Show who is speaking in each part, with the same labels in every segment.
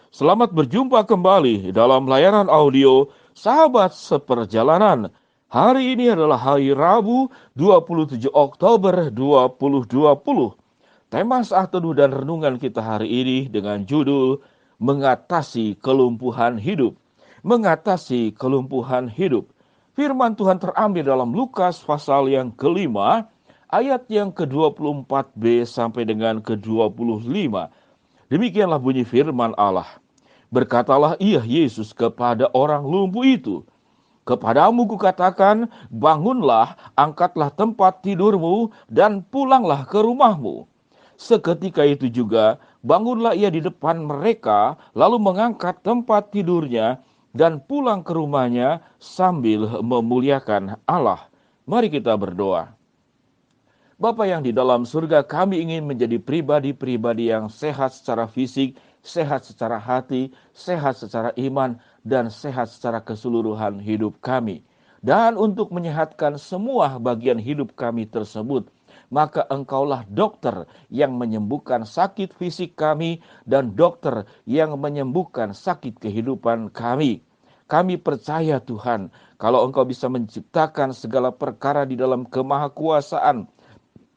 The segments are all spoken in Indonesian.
Speaker 1: Selamat berjumpa kembali dalam layanan audio Sahabat Seperjalanan. Hari ini adalah hari Rabu 27 Oktober 2020. Tema saat teduh dan renungan kita hari ini dengan judul Mengatasi Kelumpuhan Hidup. Mengatasi kelumpuhan hidup. Firman Tuhan terambil dalam Lukas pasal yang kelima, ayat yang ke-24b sampai dengan ke-25. Demikianlah bunyi firman Allah. Berkatalah ia Yesus kepada orang lumpuh itu, "Kepadamu kukatakan, bangunlah, angkatlah tempat tidurmu, dan pulanglah ke rumahmu." Seketika itu juga, bangunlah ia di depan mereka, lalu mengangkat tempat tidurnya, dan pulang ke rumahnya sambil memuliakan Allah. Mari kita berdoa. Bapa yang di dalam surga, kami ingin menjadi pribadi-pribadi yang sehat secara fisik, sehat secara hati, sehat secara iman, dan sehat secara keseluruhan hidup kami. Dan untuk menyehatkan semua bagian hidup kami tersebut, maka Engkaulah dokter yang menyembuhkan sakit fisik kami dan dokter yang menyembuhkan sakit kehidupan kami. Kami percaya Tuhan, kalau Engkau bisa menciptakan segala perkara di dalam kemahakuasaan,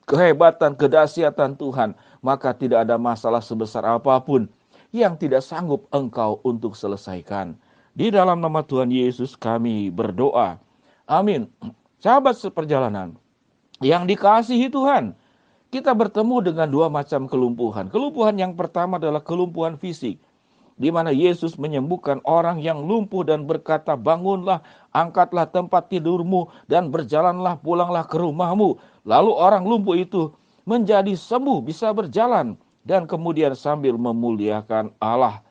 Speaker 1: kehebatan, kedahsyatan Tuhan, maka tidak ada masalah sebesar apapun yang tidak sanggup Engkau untuk selesaikan. Di dalam nama Tuhan Yesus kami berdoa. Amin. Sahabat seperjalanan yang dikasihi Tuhan, kita bertemu dengan dua macam kelumpuhan. Kelumpuhan yang pertama adalah kelumpuhan fisik, di mana Yesus menyembuhkan orang yang lumpuh dan berkata, "Bangunlah, angkatlah tempat tidurmu, dan berjalanlah, pulanglah ke rumahmu." Lalu orang lumpuh itu menjadi sembuh, bisa berjalan, dan kemudian sambil memuliakan Allah.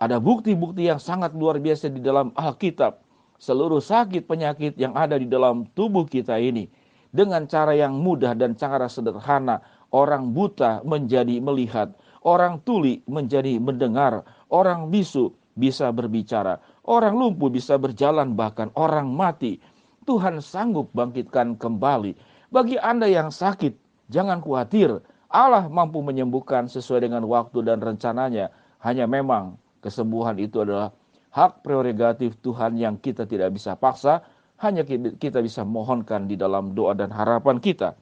Speaker 1: Ada bukti-bukti yang sangat luar biasa di dalam Alkitab. Seluruh sakit penyakit yang ada di dalam tubuh kita ini, dengan cara yang mudah dan cara sederhana, orang buta menjadi melihat, orang tuli menjadi mendengar, orang bisu bisa berbicara, orang lumpuh bisa berjalan, bahkan orang mati Tuhan sanggup bangkitkan kembali. Bagi Anda yang sakit, jangan khawatir. Allah mampu menyembuhkan sesuai dengan waktu dan rencananya. Hanya memang kesembuhan itu adalah hak prerogatif Tuhan yang kita tidak bisa paksa, hanya kita bisa mohonkan di dalam doa dan harapan kita.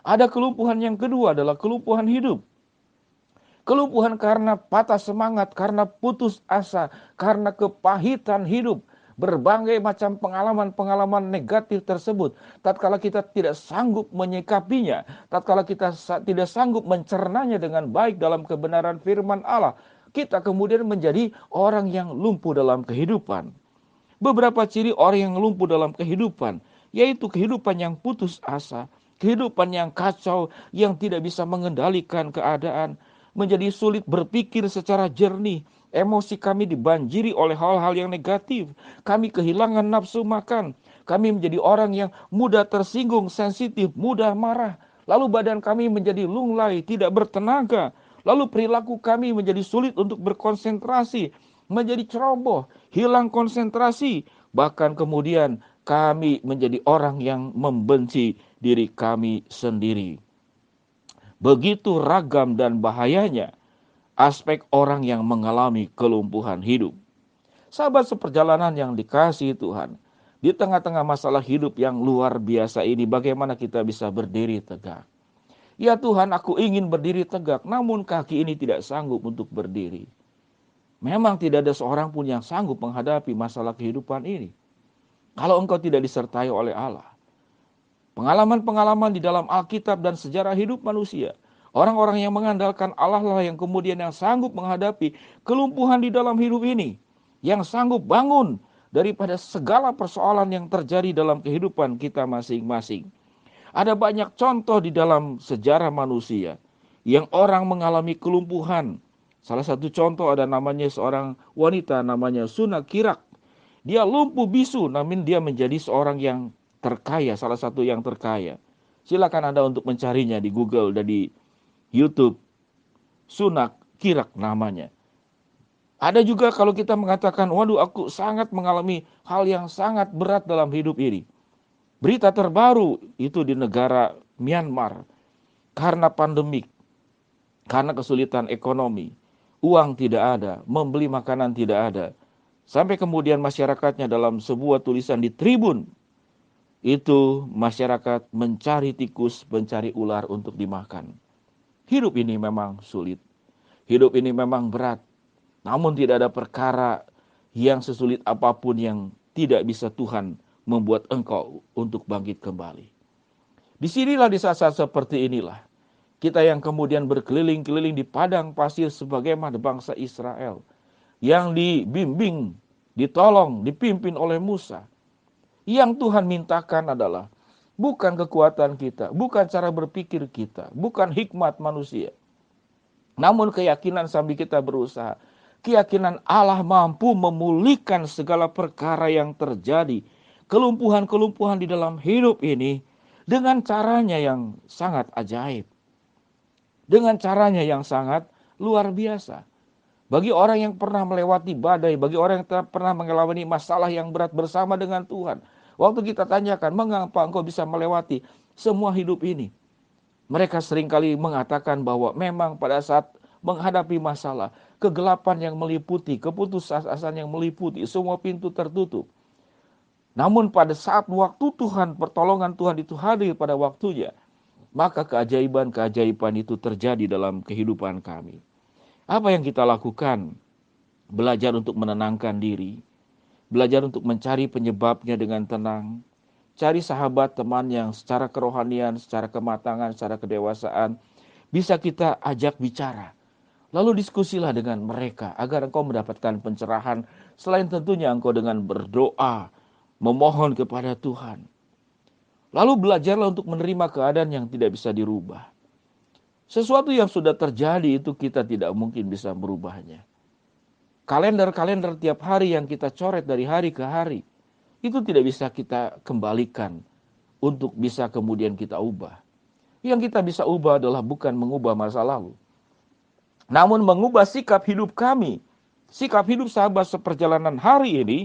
Speaker 1: Ada kelumpuhan yang kedua adalah kelumpuhan hidup. Kelumpuhan karena patah semangat, karena putus asa, karena kepahitan hidup. Berbagai macam pengalaman-pengalaman negatif tersebut, tatkala kita tidak sanggup menyikapinya, tatkala kita tidak sanggup mencernanya dengan baik dalam kebenaran firman Allah, kita kemudian menjadi orang yang lumpuh dalam kehidupan. Beberapa ciri orang yang lumpuh dalam kehidupan, yaitu kehidupan yang putus asa, kehidupan yang kacau, yang tidak bisa mengendalikan keadaan, menjadi sulit berpikir secara jernih. Emosi kami dibanjiri oleh hal-hal yang negatif. Kami kehilangan nafsu makan. Kami menjadi orang yang mudah tersinggung, sensitif, mudah marah. Lalu badan kami menjadi lunglai, tidak bertenaga. Lalu perilaku kami menjadi sulit untuk berkonsentrasi, menjadi ceroboh, hilang konsentrasi. Bahkan kemudian kami menjadi orang yang membenci diri kami sendiri. Begitu ragam dan bahayanya aspek orang yang mengalami kelumpuhan hidup. Sahabat seperjalanan yang dikasihi Tuhan, di tengah-tengah masalah hidup yang luar biasa ini, bagaimana kita bisa berdiri tegak? Ya Tuhan, aku ingin berdiri tegak, namun kaki ini tidak sanggup untuk berdiri. Memang tidak ada seorang pun yang sanggup menghadapi masalah kehidupan ini kalau engkau tidak disertai oleh Allah. Pengalaman-pengalaman di dalam Alkitab dan sejarah hidup manusia, orang-orang yang mengandalkan Allah lah yang kemudian yang sanggup menghadapi kelumpuhan di dalam hidup ini, yang sanggup bangun daripada segala persoalan yang terjadi dalam kehidupan kita masing-masing. Ada banyak contoh di dalam sejarah manusia yang orang mengalami kelumpuhan. Salah satu contoh ada namanya seorang wanita namanya Sunak Kirak. Dia lumpuh bisu, namun dia menjadi seorang yang terkaya, salah satu yang terkaya. Silakan Anda untuk mencarinya di Google dan di YouTube. Sunak Kirak namanya. Ada juga kalau kita mengatakan, waduh aku sangat mengalami hal yang sangat berat dalam hidup ini. Berita terbaru itu di negara Myanmar. Karena pandemik, karena kesulitan ekonomi. uang tidak ada, membeli makanan tidak ada. Sampai kemudian masyarakatnya dalam sebuah tulisan di Tribun, itu masyarakat mencari tikus, mencari ular untuk dimakan. Hidup ini memang sulit. Hidup ini memang berat. Namun tidak ada perkara yang sesulit apapun yang tidak bisa Tuhan membuat engkau untuk bangkit kembali. Disinilah di saat-saat seperti inilah kita yang kemudian berkeliling-keliling di padang pasir sebagaimana bangsa Israel yang dibimbing, ditolong, dipimpin oleh Musa. Yang Tuhan mintakan adalah bukan kekuatan kita, bukan cara berpikir kita, bukan hikmat manusia. Namun keyakinan sambil kita berusaha, keyakinan Allah mampu memulihkan segala perkara yang terjadi, kelumpuhan-kelumpuhan di dalam hidup ini dengan caranya yang sangat ajaib. Dengan caranya yang sangat luar biasa. Bagi orang yang pernah melewati badai, bagi orang yang pernah mengalami masalah yang berat bersama dengan Tuhan. Waktu kita tanyakan, mengapa engkau bisa melewati semua hidup ini? Mereka seringkali mengatakan bahwa memang pada saat menghadapi masalah, kegelapan yang meliputi, keputusasaan yang meliputi, semua pintu tertutup. Namun pada saat waktu Tuhan, pertolongan Tuhan itu hadir pada waktunya, maka keajaiban-keajaiban itu terjadi dalam kehidupan kami. Apa yang kita lakukan? Belajar untuk menenangkan diri, belajar untuk mencari penyebabnya dengan tenang, cari sahabat teman yang secara kerohanian, secara kematangan, secara kedewasaan bisa kita ajak bicara. Lalu diskusilah dengan mereka agar engkau mendapatkan pencerahan. Selain tentunya engkau dengan berdoa, memohon kepada Tuhan. Lalu belajarlah untuk menerima keadaan yang tidak bisa dirubah. Sesuatu yang sudah terjadi itu kita tidak mungkin bisa merubahnya. Kalender-kalender tiap hari yang kita coret dari hari ke hari, itu tidak bisa kita kembalikan untuk bisa kemudian kita ubah. Yang kita bisa ubah adalah bukan mengubah masa lalu, namun mengubah sikap hidup kami. Sikap hidup sahabat seperjalanan hari ini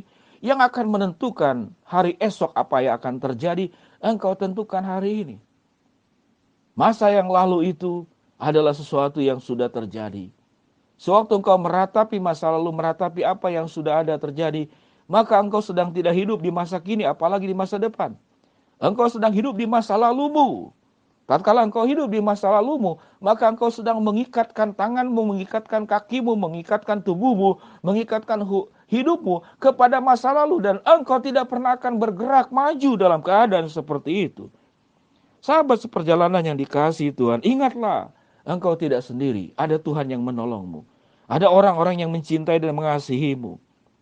Speaker 1: yang akan menentukan hari esok apa yang akan terjadi, engkau tentukan hari ini. Masa yang lalu itu adalah sesuatu yang sudah terjadi. Sewaktu engkau meratapi masa lalu, meratapi apa yang sudah ada terjadi, maka engkau sedang tidak hidup di masa kini, apalagi di masa depan. Engkau sedang hidup di masa lalumu. Tatkala engkau hidup di masa lalumu, maka engkau sedang mengikatkan tanganmu, mengikatkan kakimu, mengikatkan tubuhmu, mengikatkan hidupmu kepada masa lalu. Dan engkau tidak pernah akan bergerak maju dalam keadaan seperti itu. Sahabat seperjalanan yang dikasihi Tuhan, ingatlah, engkau tidak sendiri. Ada Tuhan yang menolongmu. Ada orang-orang yang mencintai dan mengasihimu.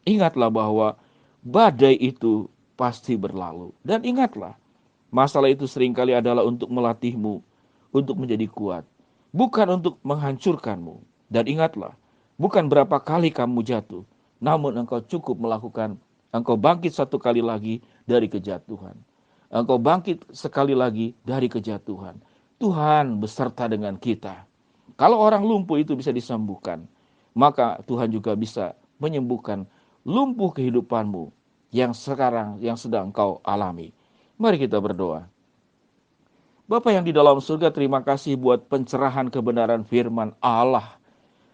Speaker 1: Ingatlah bahwa badai itu pasti berlalu. Dan ingatlah, masalah itu seringkali adalah untuk melatihmu, untuk menjadi kuat. Bukan untuk menghancurkanmu. Dan ingatlah, bukan berapa kali kamu jatuh, namun engkau cukup melakukan, engkau bangkit satu kali lagi dari kejatuhan. Engkau bangkit sekali lagi dari kejatuhan. Tuhan beserta dengan kita. Kalau orang lumpuh itu bisa disembuhkan, maka Tuhan juga bisa menyembuhkan lumpuh kehidupanmu yang sekarang, yang sedang engkau alami. Mari kita berdoa. Bapa yang di dalam surga, terima kasih buat pencerahan kebenaran firman Allah,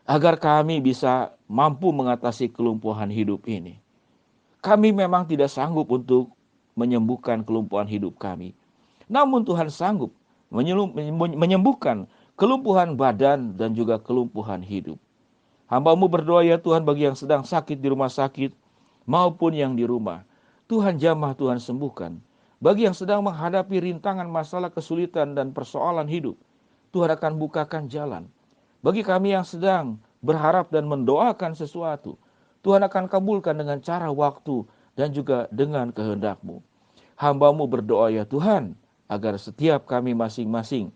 Speaker 1: agar kami bisa mampu mengatasi kelumpuhan hidup ini. Kami memang tidak sanggup untuk menyembuhkan kelumpuhan hidup kami. Namun Tuhan sanggup menyembuhkan kelumpuhan badan dan juga kelumpuhan hidup. Hamba-Mu berdoa ya Tuhan bagi yang sedang sakit di rumah sakit maupun yang di rumah. Tuhan jamah, Tuhan sembuhkan. Bagi yang sedang menghadapi rintangan masalah kesulitan dan persoalan hidup, Tuhan akan bukakan jalan. Bagi kami yang sedang berharap dan mendoakan sesuatu, Tuhan akan kabulkan dengan cara waktu dan juga dengan kehendak-Mu. Hamba-Mu berdoa ya Tuhan, agar setiap kami masing-masing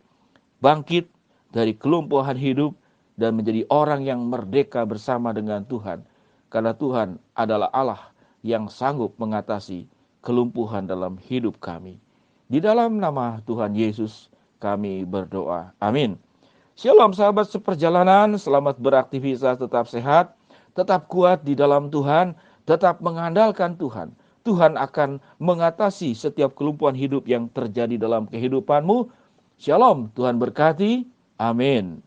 Speaker 1: bangkit dari kelumpuhan hidup dan menjadi orang yang merdeka bersama dengan Tuhan. Karena Tuhan adalah Allah yang sanggup mengatasi kelumpuhan dalam hidup kami. Di dalam nama Tuhan Yesus kami berdoa. Amin. Shalom sahabat seperjalanan, selamat beraktivitas, tetap sehat, tetap kuat di dalam Tuhan, tetap mengandalkan Tuhan. Tuhan akan mengatasi setiap kelumpuhan hidup yang terjadi dalam kehidupanmu. Shalom, Tuhan berkati. Amin.